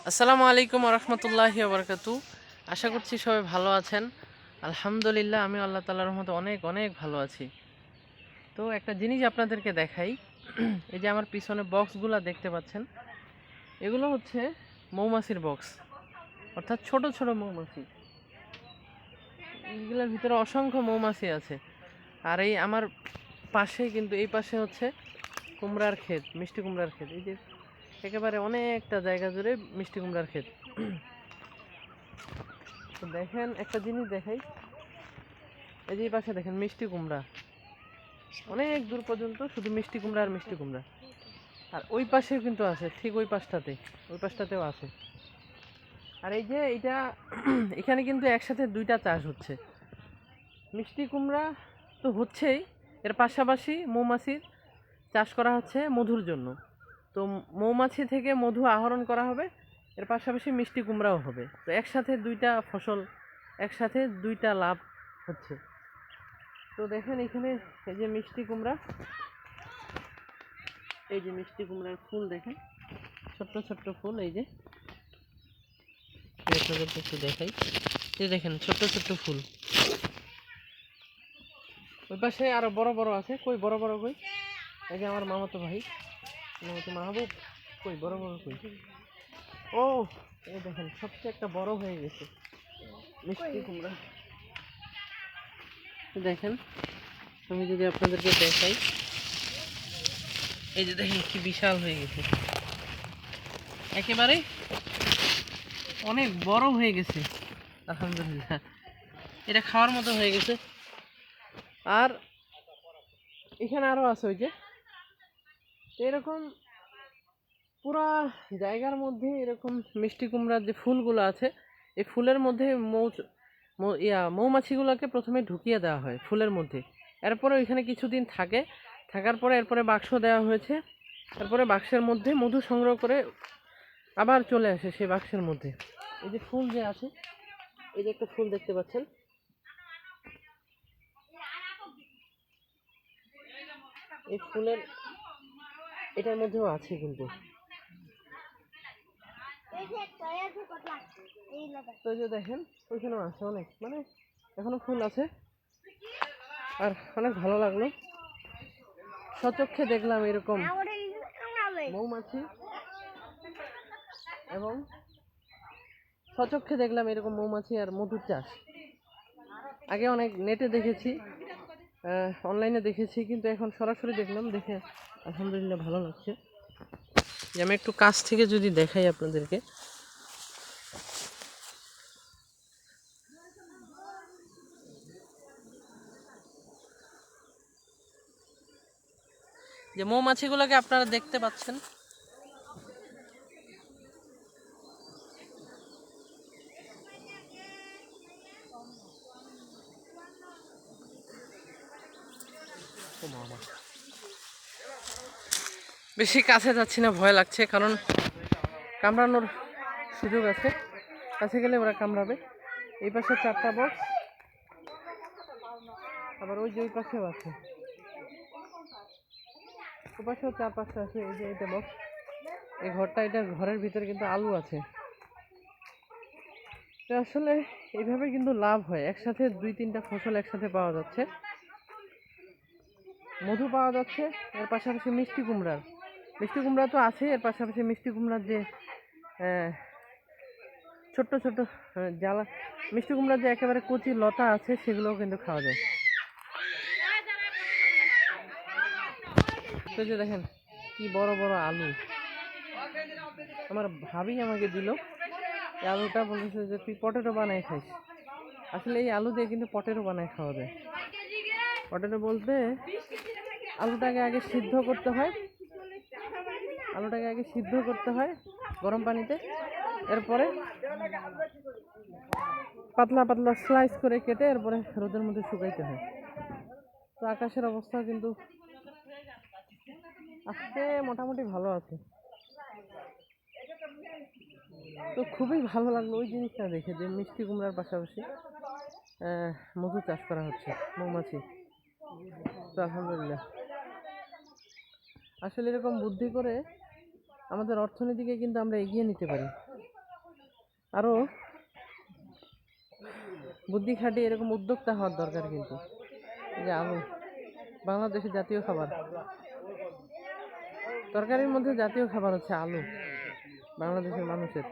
আসসালামু আলাইকুম রহমতুল্লাহি বারাকাতু। আশা করছি সবাই ভালো আছেন। আলহামদুলিল্লাহ আমি আল্লাহ তাআলার রহমতে অনেক অনেক ভালো আছি। তো একটা জিনিস আপনাদেরকে দেখাই। এই যে আমার পিছনে বক্সগুলো দেখতে পাচ্ছেন, এগুলো হচ্ছে মৌমাছির বক্স, অর্থাৎ ছোট ছোট মৌমাছি। এগুলোর ভিতরে অসংখ্য মৌমাছি আছে। আর এই আমার পাশে কিন্তু এই পাশে হচ্ছে কুমড়ার ক্ষেত, মিষ্টি কুমড়ার ক্ষেত। এই যে একেবারে অনেকটা জায়গা জুড়ে মিষ্টি কুমড়ার ক্ষেত। তো দেখেন একটা জিনিস দেখাই, এই যে এই পাশে দেখেন মিষ্টি কুমড়া, অনেক দূর পর্যন্ত শুধু মিষ্টি কুমড়া আর মিষ্টি কুমড়া। আর ওই পাশেও কিন্তু আছে, ঠিক ওই পাশটাতেও আছে। আর এই যে এইটা এখানে কিন্তু একসাথে দুইটা চাষ হচ্ছে। মিষ্টি কুমড়া তো হচ্ছেই, এর পাশাপাশি মৌমাছির চাষ করা হচ্ছে মধুর জন্য। তো মৌমাছি থেকে মধু আহরণ করা হবে, এর পাশাপাশি মিষ্টি কুমড়াও হবে। তো একসাথে দুইটা ফসল, একসাথে দুইটা লাভ হচ্ছে। তো দেখেন এখানে এই যে মিষ্টি কুমড়া, এই যে মিষ্টি কুমড়ার ফুল দেখেন, ছোট্ট ছোট্ট ফুল। এই যে আপনাদেরকে একটু দেখাই, এই দেখেন ছোট্ট ছোট্ট ফুল। ওই পাশে আরো বড় বড় আছে, কই বড় বড় কই? এই যে আমার মামাতো ভাই, মামাতো মাহবুব, কই বড় বড় কই? ও, এই দেখেন সবচেয়ে একটা বড় হয়ে গেছে মিষ্টি কুমড়া। দেখেন আমি যদি আপনাদেরকে দেখাই, এই যে দেখেন কি বিশাল হয়ে গেছে, একেবারে অনেক বড় হয়ে গেছে। আলহামদুলিল্লাহ, এটা খাওয়ার মতো হয়ে গেছে। আর এখানে আরো আছে, ওই যে এরকম পুরা জায়গার মধ্যে এরকম মিষ্টি কুমড়ার যে ফুলগুলো আছে, এই ফুলের মধ্যে মৌমাছিগুলোকে প্রথমে ঢুকিয়ে দেওয়া হয় ফুলের মধ্যে। এরপরে ওইখানে কিছুদিন থাকে, থাকার পরে এরপরে বাক্স দেওয়া হয়েছে। তারপরে বাক্সের মধ্যে মধু সংগ্রহ করে আবার চলে আসে সেই বাক্সের মধ্যে। এই যে ফুল যে আছে, এই যে একটা ফুল দেখতে পাচ্ছেন, এই ফুলের এটার মধ্যেও আছে কিন্তু। তো যে দেখেন ওইখানেও আছে অনেক, মানে এখনো ফুল আছে। আর অনেক ভালো লাগলো, সচক্ষে দেখলাম এরকম মৌমাছি, এবং সচক্ষে দেখলাম এরকম মৌমাছি আর মধুর চাষ। আগে অনেক নেটে দেখেছি, অনলাইনে দেখেছি, কিন্তু এখন সরাসরি দেখলাম, দেখে আলহামদুলিল্লাহ ভালো লাগছে। যে আমি একটু কাছ থেকে যদি দেখাই আপনাদেরকে, যে মৌমাছিগুলোকে আপনারা দেখতে পাচ্ছেন, বেশি কাছে যাচ্ছি না, ভয় লাগছে, কারণ কামড়ানোর সুযোগ আছে, কাছে গেলে ওরা কামড়াবে। এই পাশে 4টা বক্স, আবার ওই যে ওই পাশেও আছে, ওই পাশেও 4-5টা আছে। এই যে এটা বক্স, এই ঘরটা, এটা ঘরের ভিতরে কিন্তু আলু আছে। তো আসলে এইভাবে কিন্তু লাভ হয়, একসাথে 2-3টা ফসল একসাথে পাওয়া যাচ্ছে, মধু পাওয়া যাচ্ছে, এর পাশাপাশি মিষ্টি কুমড়া তো আছে, এর পাশাপাশি মিষ্টি কুমড়ার যে ছোট্ট ছোট্ট জ্বালা মিষ্টি কুমড়ার যে একেবারে কচি লতা আছে, সেগুলোও কিন্তু খাওয়া যায়। তো যে দেখেন কি বড় বড় আলু, আমার ভাবি আমাকে দিল এই আলুটা, বলেছে যে তুই পটেটো বানায় খাইস। আসলে এই আলু দিয়ে কিন্তু পটেটো বানায় খাওয়া যায়। পটেটো বলতে আলুটাকে আগে সিদ্ধ করতে হয়, গরম পানিতে, এরপরে পাতলা পাতলা স্লাইস করে কেটে এরপরে রোদের মধ্যে শুকাইতে হয়। তো আকাশের অবস্থা কিন্তু আজকে মোটামুটি ভালো আছে। তো খুবই ভালো লাগলো ওই জিনিসটা দেখে, যে মিষ্টি কুমড়ার পাশাপাশি মধু চাষ করা হচ্ছে, মৌমাছি। তো আলহামদুলিল্লাহ, আসলে এরকম বুদ্ধি করে আমাদের অর্থনীতিকে কিন্তু আমরা এগিয়ে নিতে পারি। আরও বুদ্ধি খাটিয়ে এরকম উদ্যোক্তা হওয়ার দরকার, কিন্তু এই যে আলু বাংলাদেশের জাতীয় খাবার, তরকারির মধ্যে জাতীয় খাবার হচ্ছে আলু বাংলাদেশের মানুষের।